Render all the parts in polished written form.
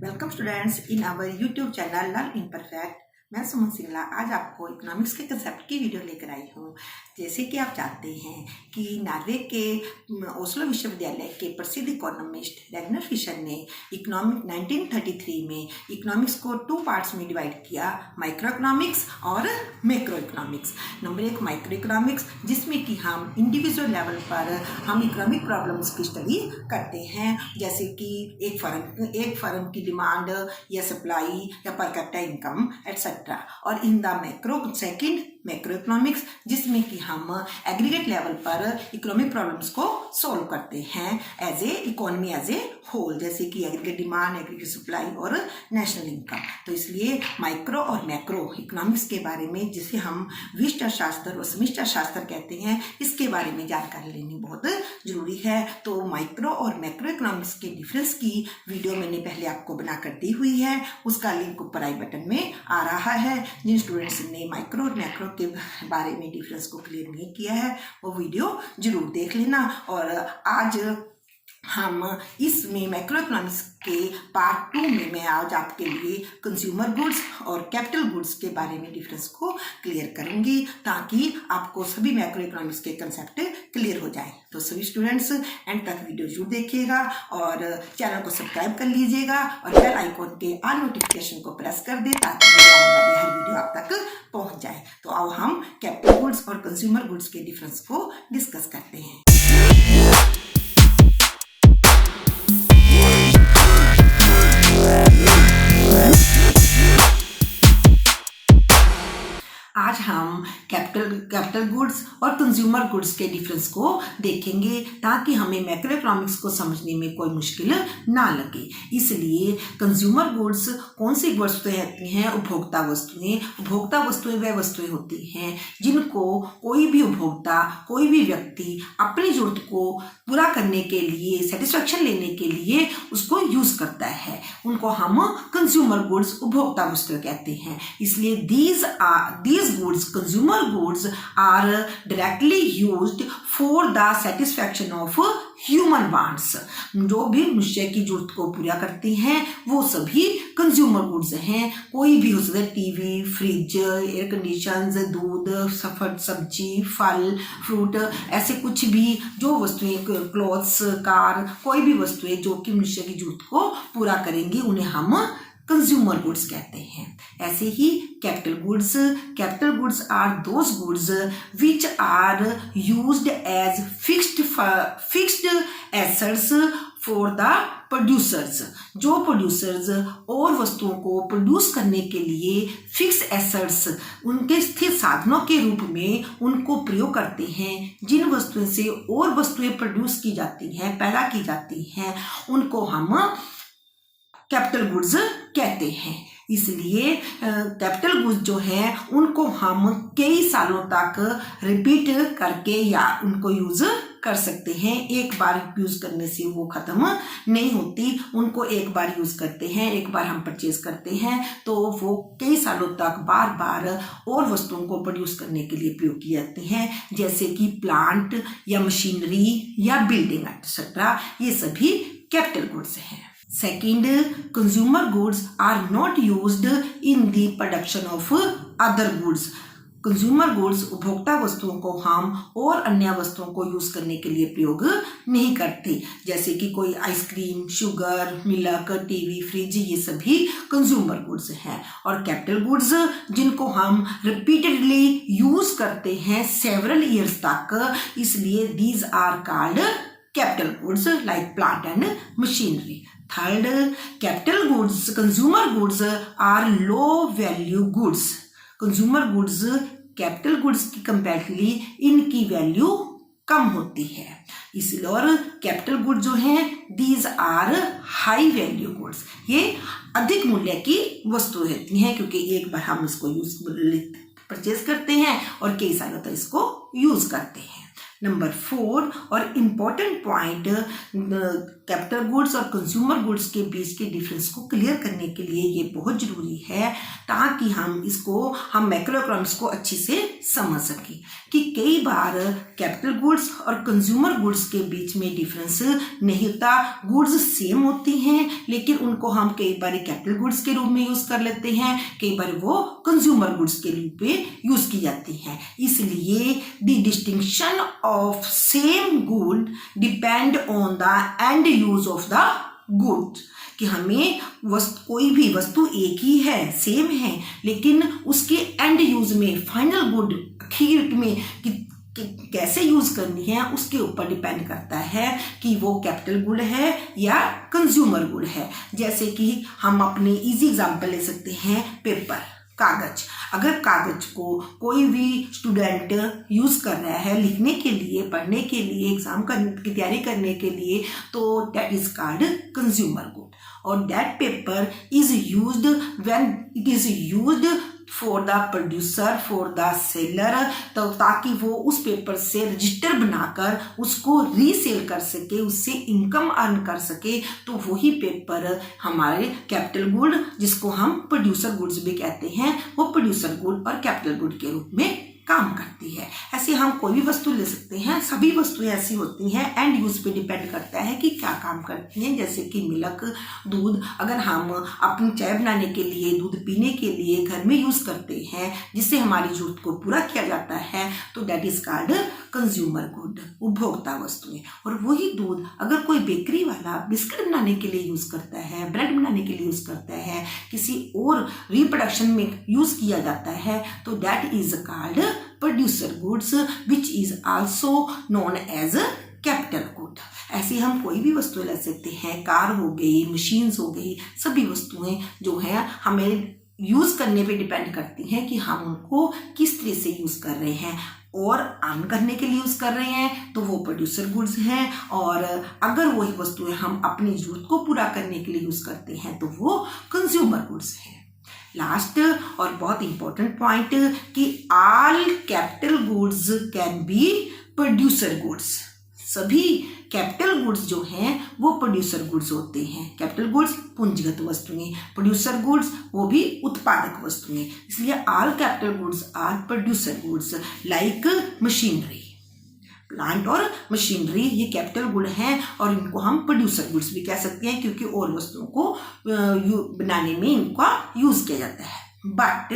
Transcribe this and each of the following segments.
Welcome students in our YouTube channel learn imperfect. मैं सुमन सिंगला आज आपको इकोनॉमिक्स के कंसेप्ट की वीडियो लेकर आई हूँ। जैसे कि आप जानते हैं कि नॉर्वे के ओस्लो विश्वविद्यालय के प्रसिद्ध इकोनॉमिस्ट रैग्नर फिशर ने 1933 में इकोनॉमिक्स को 2 पार्ट्स में डिवाइड किया, माइक्रो इकोनॉमिक्स और macro economics. Number 1 micro economics, जिसमें कि हम इंडिविजुअल लेवल पर हम इकोनॉमिक प्रॉब्लम्स की स्टडी करते हैं, जैसे कि एक फर्म की डिमांड या सप्लाई या पर कैपिटा इनकम एटसेट्रा। और इन द मैक्रो इकोनॉमिक्स, जिसमें कि हम एग्रीगेट लेवल पर इकोनॉमिक प्रॉब्लम्स को सॉल्व करते हैं as a economy as a whole, जैसे कि एग्रीगेट डिमांड, एग्रीगेट सप्लाई और नेशनल इनकम। तो इसलिए माइक्रो और मैक्रो इकोनॉमिक्स के बारे में, जिसे हम विशिष्ट शास्त्र और समिष्ट शास्त्र कहते हैं, इसके बारे में जानकारी लेनी बहुत जरूरी है। तो माइक्रो और मैक्रो इकोनॉमिक्स के डिफरेंस की वीडियो मैंने पहले आपको बनाकर दी हुई है, उसका लिंक ऊपर आई बटन में आ रहा है। जिन स्टूडेंट्स ने माइक्रो और मैक्रो के बारे में डिफरेंस को क्लियर नहीं किया है वो वीडियो जरूर देख लेना। और आज हम इसमें मैक्रो इकोनॉमिक्स के पार्ट 2 में मैं आज आपके लिए कंज्यूमर गुड्स और कैपिटल गुड्स के बारे में डिफरेंस को क्लियर करूंगी, ताकि आपको सभी मैक्रो इकोनॉमिक्स के कंसेप्ट क्लियर हो जाए। तो सभी स्टूडेंट्स एंड तक वीडियो जरूर देखिएगा और चैनल को सब्सक्राइब कर लीजिएगा और बेल आइकॉन के ऑल नोटिफिकेशन को प्रेस कर दे, ताकि मेरी आने वाली हर वीडियो आप तक पहुंच जाए। तो आओ हम कैपिटल गुड्स और कंज्यूमर गुड्स के डिफरेंस को डिस्कस करते हैं। आज हम कैपिटल गुड्स और कंज्यूमर गुड्स के डिफरेंस को देखेंगे, ताकि हमें मैक्रो इकोनॉमिक्स को समझने में कोई मुश्किल ना लगे। इसलिए कंज्यूमर गुड्स कौन सी वस्तुएं होती हैं? उपभोक्ता वस्तुएं। उपभोक्ता वस्तुएं वह वस्तुएं होती हैं जिनको कोई भी उपभोक्ता, कोई भी व्यक्ति अपनी जरूरत को पूरा करने के लिए, सेटिस्फेक्शन लेने के लिए उसको यूज करता है, उनको हम कंज्यूमर गुड्स, उपभोक्ता वस्तुएं कहते हैं। इसलिए these goods, consumer goods, are directly used for the satisfaction of human wants। जो भी मनुष्य की जरूरत को पूरा करती हैं वो सभी कंज्यूमर गुड्स हैं। कोई भी हो सकता है, टीवी, फ्रिज, एयर कंडीशंस, दूध, सब्जी, फल, फ्रूट, ऐसे कुछ भी जो वस्तुएं, क्लॉथ्स, कार, कोई भी वस्तुएं जो कि मनुष्य की जरूरत को पूरा करेंगी, उन्हें हम कंज्यूमर गुड्स कहते हैं। ऐसे ही capital goods are those goods which are used as fixed assets for the producers. जो प्रोड्यूसर्स और वस्तुओं को प्रोड्यूस करने के लिए फिक्स एसेट्स, उनके स्थिर साधनों के रूप में उनको प्रयोग करते हैं। जिन वस्तुओं से और वस्तुएं प्रोड्यूस की जाती हैं, पैदा की जाती हैं, उनको हम कैपिटल गुड्स कहते हैं। इसलिए कैपिटल गुड्स जो है उनको हम कई सालों तक रिपीट करके या उनको यूज कर सकते हैं। एक बार यूज करने से वो खत्म नहीं होती। उनको एक बार यूज करते हैं, एक बार हम परचेज करते हैं, तो वो कई सालों तक बार बार और वस्तुओं को प्रोड्यूस करने के लिए प्रयोग किए जाते हैं, जैसे कि प्लांट या मशीनरी या बिल्डिंग एक्सेट्रा। ये सभी कैपिटल गुड्स हैं। Second, consumer goods are not used in the production of other goods। Consumer goods, उपभोक्ता वस्तुओं को हम और अन्य वस्तुओं को यूज करने के लिए प्रयोग नहीं करते, जैसे कि कोई ice cream, sugar, milk, TV, fridge, ये सभी कंज्यूमर गुड्स हैं। और कैपिटल गुड्स जिनको हम रिपीटेडली यूज करते हैं सेवरल ईयर्स तक, इसलिए these are called capital goods like plant and machinery. Third, capital goods, consumer goods are low value goods. Consumer goods capital goods की कंपैरेटिवली इनकी वैल्यू कम होती है। इसलिए और कैपिटल गुड्स जो हैं these are high value goods. ये अधिक मूल्य की वस्तु होती हैं, क्योंकि एक बार हम इसको परचेज करते हैं और कई सालों तक इसको यूज करते हैं। नंबर 4 और इम्पोर्टेंट पॉइंट कैपिटल गुड्स और कंज्यूमर गुड्स के बीच के डिफरेंस को क्लियर करने के लिए ये बहुत ज़रूरी है, ताकि हम मैक्रो इकोनॉमिक्स को अच्छी से समझ सकें कि कई बार कैपिटल गुड्स और कंज्यूमर गुड्स के बीच में डिफरेंस नहीं होता। गुड्स सेम होती हैं, लेकिन उनको हम कई बार कैपिटल गुड्स के रूप में यूज़ कर लेते हैं, कई बार वो कंज्यूमर गुड्स के रूप में यूज़ की जाती हैं। इसलिए the distinction of same good depend on the end use of the good, कि हमें कोई भी वस्तु एक ही है, सेम है, लेकिन उसके एंड यूज में, फाइनल गुड आखिर में कैसे यूज करनी है उसके ऊपर डिपेंड करता है कि वो कैपिटल गुड है या कंज्यूमर गुड है। जैसे कि हम अपने इजी एग्जांपल ले सकते हैं, पेपर, कागज। अगर कागज को कोई भी स्टूडेंट यूज कर रहा है लिखने के लिए, पढ़ने के लिए, एग्जाम की तैयारी करने के लिए, तो that is called consumer good. और that paper is used when it is used for the producer, for the seller, तो ताकि वो उस पेपर से रजिस्टर बनाकर उसको रीसेल कर सके, उससे इनकम अर्न कर सके, तो वही पेपर हमारे कैपिटल गुड, जिसको हम प्रोड्यूसर गुड्स भी कहते हैं, वो प्रोड्यूसर गुड और कैपिटल गुड के रूप में काम करती है। ऐसे हम कोई भी वस्तु ले सकते हैं, सभी वस्तुएं ऐसी होती हैं, एंड यूज पे डिपेंड करता है कि क्या काम करती हैं। जैसे कि मिल्क, दूध, अगर हम अपनी चाय बनाने के लिए, दूध पीने के लिए घर में यूज करते हैं, जिससे हमारी जरूरत को पूरा किया जाता है, तो that is called consumer good, उपभोक्ता वस्तुएं। और वही दूध अगर कोई बेकरी वाला बिस्किट बनाने के लिए यूज करता है, ब्रेड बनाने के लिए यूज करता है, किसी और रिप्रोडक्शन में यूज किया जाता है, तो that is called producer goods, which is also known as capital good. ऐसे हम कोई भी वस्तुएं ले सकते हैं, कार हो गई, मशीन्स हो गई, सभी वस्तुएं जो हैं हमें यूज करने पे डिपेंड करती हैं कि हम उनको किस तरह से यूज कर रहे हैं। और अर्न करने के लिए यूज कर रहे हैं तो वो प्रोड्यूसर गुड्स हैं, और अगर वही वस्तुएं हम अपनी जरूरत को पूरा करने के लिए यूज करते हैं तो वो कंज्यूमर गुड्स हैं। लास्ट और बहुत इंपॉर्टेंट पॉइंट कि all capital goods can B producer goods. सभी कैपिटल गुड्स जो हैं वो प्रोड्यूसर गुड्स होते हैं। कैपिटल गुड्स पूंजीगत वस्तुएं, प्रोड्यूसर गुड्स वो भी उत्पादक वस्तुएं। इसलिए all capital goods are producer goods, like machinery, plant और मशीनरी, ये कैपिटल गुड हैं और इनको हम प्रोड्यूसर गुड्स भी कह सकते हैं, क्योंकि और वस्तुओं को बनाने में इनका यूज किया जाता है। But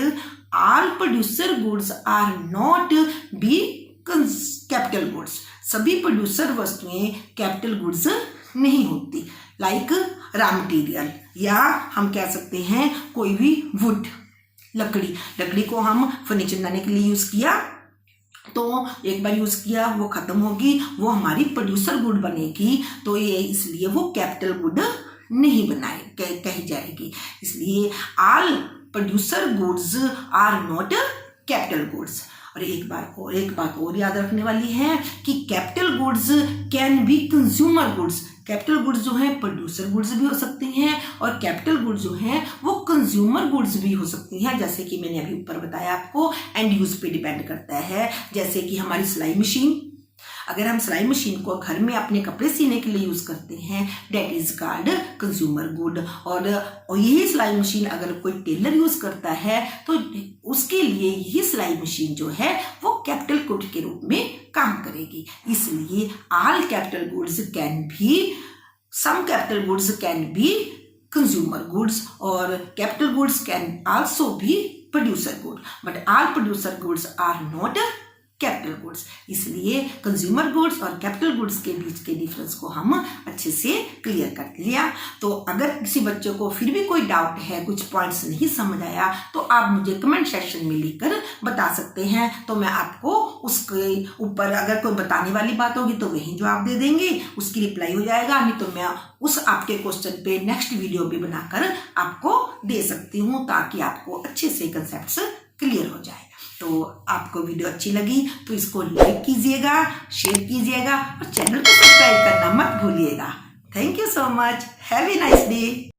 all producer goods are not be capital goods. सभी प्रोड्यूसर वस्तुएं कैपिटल गुड्स नहीं होती। लाइक रॉ मटेरियल, या हम कह सकते हैं कोई भी वुड, लकड़ी को हम फर्नीचर बनाने के लिए यूज किया, तो एक बार यूज किया वो खत्म होगी, वो हमारी प्रोड्यूसर गुड बनेगी, तो ये इसलिए वो कैपिटल गुड नहीं कही जाएगी। इसलिए all producer goods are not capital goods. और एक बात और याद रखने वाली है कि capital goods can be consumer goods. Capital goods जो हैं प्रोड्यूसर गुड्स भी हो सकती हैं, और कैपिटल गुड्स जो हैं वो कंज्यूमर गुड्स भी हो सकती हैं। जैसे कि मैंने अभी ऊपर बताया आपको, एंड यूज पे डिपेंड करता है। जैसे कि हमारी सिलाई मशीन, अगर हम सिलाई मशीन को घर में अपने कपड़े सीने के लिए यूज करते हैं, that is called consumer good. और यही सिलाई मशीन अगर कोई टेलर यूज करता है तो उसके लिए यही सिलाई मशीन जो है वो कैपिटल गुड के रूप में काम करेगी। इसलिए all capital goods can be, some capital goods can be consumer goods, और capital goods can also be producer good, but all producer goods are not capital goods. इसलिए कंज्यूमर गुड्स और capital goods के बीच के difference को हम अच्छे से क्लियर कर लिया। तो अगर किसी बच्चे को फिर भी कोई डाउट है, कुछ पॉइंट्स नहीं समझ आया, तो आप मुझे कमेंट सेक्शन में लिखकर बता सकते हैं, तो मैं आपको उसके ऊपर अगर कोई बताने वाली बात होगी तो वही जवाब दे देंगे, उसकी रिप्लाई हो जाएगा, नहीं तो मैं उस आपके क्वेश्चन पे नेक्स्ट वीडियो भी बनाकर आपको दे सकती हूँ, ताकि आपको अच्छे से कंसेप्ट्स क्लियर हो जाए। तो आपको वीडियो अच्छी लगी तो इसको लाइक कीजिएगा, शेयर कीजिएगा और चैनल को सब्सक्राइब करना मत भूलिएगा। Thank you so much. Have a nice day.